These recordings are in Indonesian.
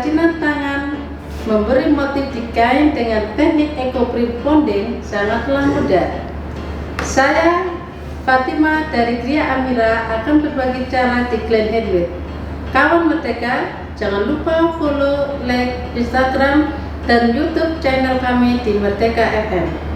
kerajinan tangan memberi motif di kain dengan teknik Ecoprint bonding sangatlah mudah. Saya, Fatimah dari Griya Amirah, akan berbagi cara di GLAM Handmade. Kawan Merdeka, jangan lupa follow, like Instagram dan YouTube channel kami di Merdeka FM.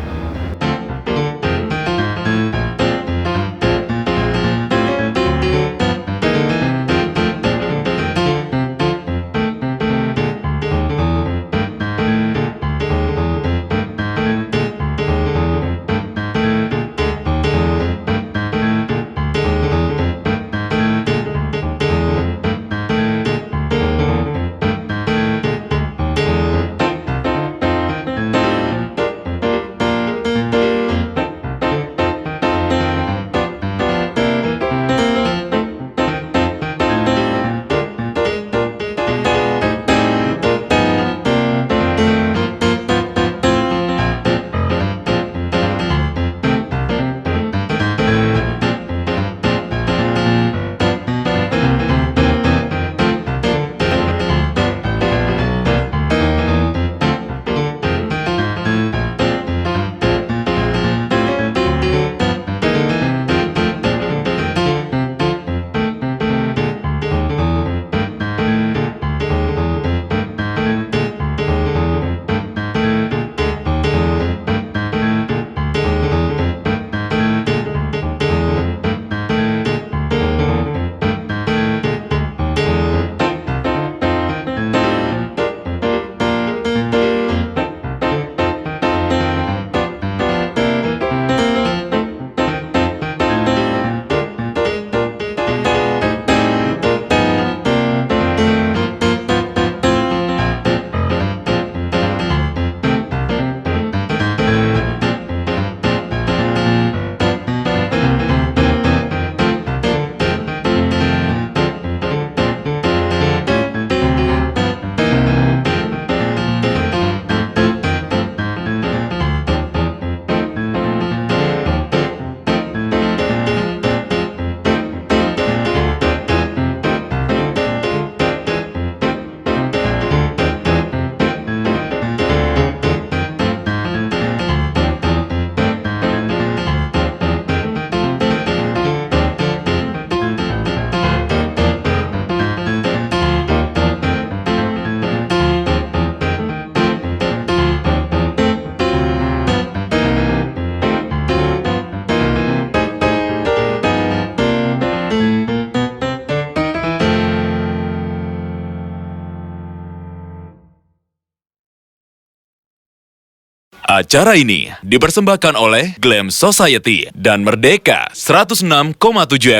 Acara ini dipersembahkan oleh GLAM Society dan Merdeka 106,7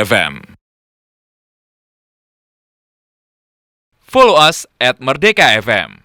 FM. Follow us at Merdeka FM.